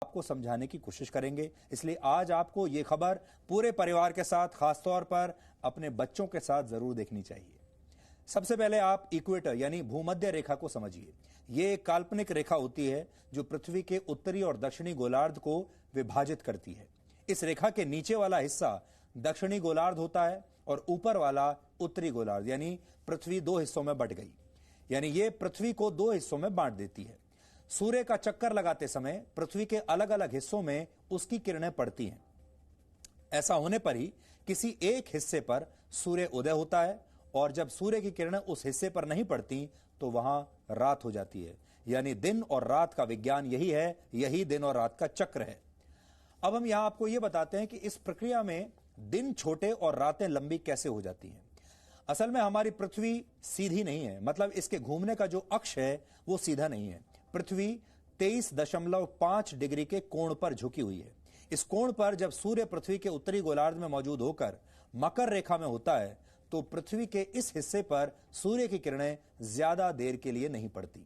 आपको समझाने की कोशिश करेंगे। इसलिए आज आपको यह खबर पूरे परिवार के साथ, खासतौर पर अपने बच्चों के साथ जरूर देखनी चाहिए। सबसे पहले आप इक्वेटर यानी भूमध्य रेखा को समझिए। यह एक काल्पनिक रेखा होती है जो पृथ्वी के उत्तरी और दक्षिणी गोलार्ध को विभाजित करती है। इस रेखा के नीचे वाला हिस्सा दक्षिणी गोलार्ध होता है और ऊपर वाला उत्तरी गोलार्ध, यानी पृथ्वी दो हिस्सों में बंट गई, यानी यह पृथ्वी को दो हिस्सों में बांट देती है। सूर्य का चक्कर लगाते समय पृथ्वी के अलग अलग हिस्सों में उसकी किरणें पड़ती हैं। ऐसा होने पर ही किसी एक हिस्से पर सूर्य उदय होता है, और जब सूर्य की किरणें उस हिस्से पर नहीं पड़ती तो वहां रात हो जाती है। यानी दिन और रात का विज्ञान यही है, यही दिन और रात का चक्र है। अब हम यहां आपको यह बताते हैं कि इस प्रक्रिया में दिन छोटे और रातें लंबी कैसे हो जाती हैं। असल में हमारी पृथ्वी सीधी नहीं है, मतलब इसके घूमने का जो अक्ष है वो सीधा नहीं है। पृथ्वी 23.5 डिग्री के कोण पर झुकी हुई है। इस कोण पर जब सूर्य पृथ्वी के उत्तरी गोलार्ध में मौजूद होकर मकर रेखा में होता है तो पृथ्वी के इस हिस्से पर सूर्य की किरणें ज्यादा देर के लिए नहीं पड़ती।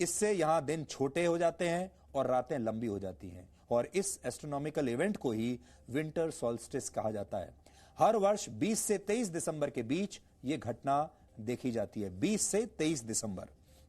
इससे यहां दिन छोटे हो जाते हैं और रातें लंबी हो जाती हैं, और इस एस्ट्रोनॉमिकल इवेंट को ही विंटर सॉल्स्टिस कहा जाता है। हर वर्ष 20 से 23 दिसंबर के बीच यह घटना देखी जाती है। 20 से 23 दिसंबर।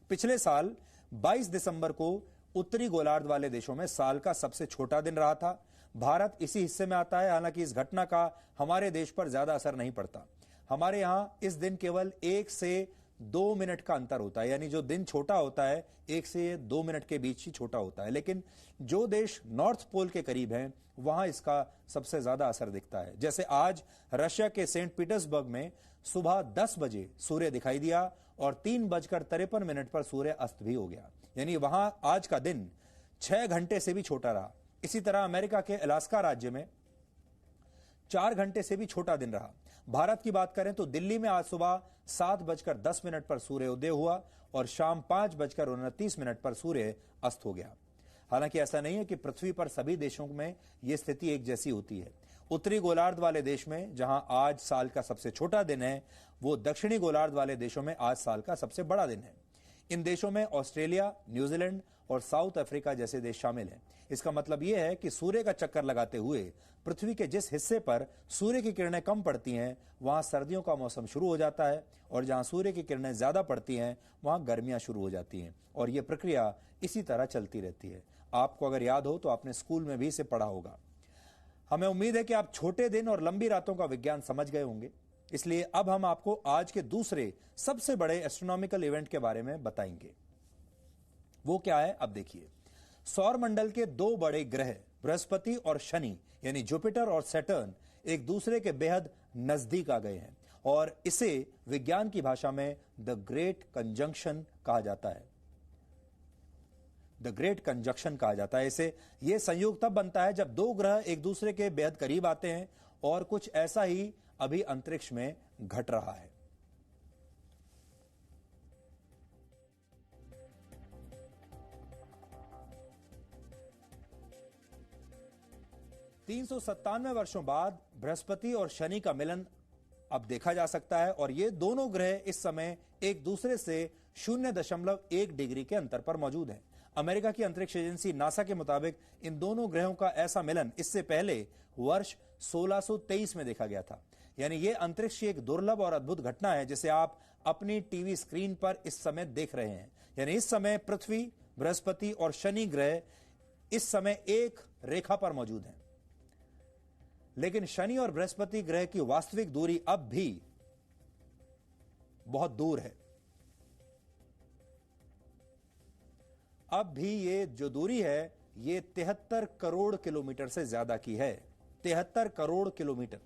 पिछले साल 22 दिसंबर को उत्तरी गोलार्ध वाले देशों में साल का सबसे छोटा दिन रहा था। भारत इसी हिस्से में आता है। हालांकि इस घटना का हमारे देश पर ज्यादा असर नहीं पड़ता। हमारे यहां इस दिन केवल 1 से 2 मिनट का अंतर होता है, यानी जो दिन छोटा होता है 1 से 2 मिनट के बीच ही छोटा होता है। लेकिन जो देश नॉर्थ पोल के करीब हैं वहां इसका सबसे ज्यादा असर दिखता है। जैसे आज रशिया के सेंट पीटर्सबर्ग में सुबह 10 बजे सूर्य दिखाई दिया और 3:53 पर सूर्य अस्त भी हो गया, यानी वहां आज का दिन 6 घंटे से भी छोटा रहा। इसी तरह अमेरिका के अलास्का राज्य में 4 घंटे से भी छोटा दिन रहा। भारत की बात करें तो दिल्ली में आज सुबह 7:10 पर सूर्योदय हुआ और शाम 5:29 पर सूर्य अस्त हो गया। हालांकि ऐसा नहीं है कि पृथ्वी पर सभी देशों में यह स्थिति एक जैसी होती है। उत्तरी गोलार्ध वाले देश में जहां आज साल का सबसे छोटा दिन है, वो दक्षिणी गोलार्ध वाले देशों में आज साल का सबसे बड़ा दिन है। इन देशों में ऑस्ट्रेलिया, न्यूजीलैंड और साउथ अफ्रीका जैसे देश शामिल हैं। इसका मतलब यह है कि सूर्य का चक्कर लगाते हुए पृथ्वी के जिस हिस्से पर सूर्य की किरणें कम पड़ती हैं वहां सर्दियों का मौसम शुरू हो जाता है, और जहां सूर्य की किरणें ज्यादा पड़ती हैं वहां गर्मियां शुरू हो जाती हैं, और यह प्रक्रिया इसी तरह चलती रहती है। आपको अगर याद हो तो आपने स्कूल में भी इसे पढ़ा होगा। हमें उम्मीद है कि आप छोटे दिन और लंबी रातों का विज्ञान समझ गए होंगे। इसलिए अब हम आपको आज के दूसरे सबसे बड़े एस्ट्रोनॉमिकल इवेंट के बारे में बताएंगे। वो क्या है, अब देखिए। सौर मंडल के दो बड़े ग्रह बृहस्पति और शनि, यानी जुपिटर और सैटर्न, एक दूसरे के बेहद नजदीक आ गए हैं, और इसे विज्ञान की भाषा में द ग्रेट कंजंक्शन कहा जाता है। द ग्रेट कंजंक्शन कहा जाता है इसे। यह संयोग तब बनता है जब दो ग्रह एक दूसरे के बेहद करीब आते हैं, और कुछ ऐसा ही अभी अंतरिक्ष में घट रहा है। $397 वर्षों बाद बृहस्पति और शनि का मिलन अब देखा जा सकता है, और ये दोनों ग्रह इस समय एक दूसरे से 0.1 डिग्री के अंतर पर मौजूद हैं। अमेरिका की अंतरिक्ष एजेंसी नासा के मुताबिक इन दोनों ग्रहों का ऐसा मिलन इससे पहले वर्ष 1623 में देखा गया था। यानी यह अंतरिक्ष की एक दुर्लभ और अद्भुत घटना है जिसे आप अपनी टीवी स्क्रीन पर इस समय देख रहे हैं। यानी इस समय पृथ्वी, बृहस्पति और शनि ग्रह इस समय एक रेखा पर मौजूद हैं, लेकिन शनि और बृहस्पति ग्रह की वास्तविक दूरी अब भी बहुत दूर है। अब भी ये जो दूरी है ये 73 करोड़ किलोमीटर से ज्यादा की है। 73 करोड़ किलोमीटर,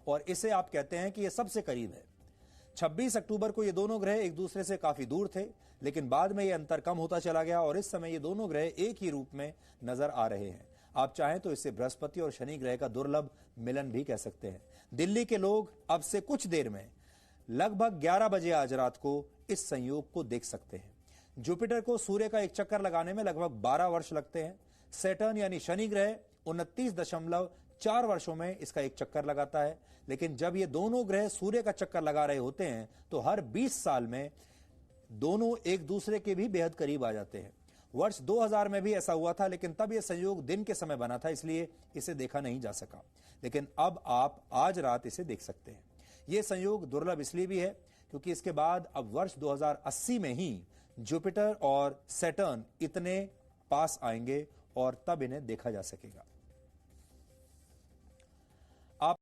और इसे आप कहते हैं कि यह सबसे करीब है। 26 अक्टूबर को ये दोनों ग्रह एक दूसरे से काफी दूर थे, लेकिन बाद में यह अंतर कम होता चला गया और इस समय ये दोनों ग्रह एक ही रूप में नजर आ रहे हैं। आप चाहें तो इसे बृहस्पति और शनि ग्रह का दुर्लभ मिलन भी कह सकते हैं। दिल्ली के लोग अब से कुछ देर में लगभग 11 बजे आज रात को इस संयोग को देख सकते हैं। जुपिटर को सूर्य का एक चक्कर लगाने में लगभग 12 वर्ष लगते हैं। सैटर्न यानी शनि ग्रह 29.4 वर्षों में इसका एक चक्कर लगाता है, लेकिन जब ये दोनों ग्रह सूर्य का चक्कर लगा रहे होते हैं तो हर 20 साल में दोनों एक दूसरे के भी बेहद करीब आ जाते हैं। वर्ष 2000 में भी ऐसा हुआ था, लेकिन तब यह संयोग दिन के समय बना था, इसलिए इसे देखा नहीं जा सका। लेकिन अब आप आज रात इसे देख सकते हैं। यह संयोग दुर्लभ इसलिए भी है क्योंकि इसके बाद अब वर्ष 2080 में ही जुपिटर और सैटर्न इतने पास आएंगे और तब इन्हें देखा जा सकेगा।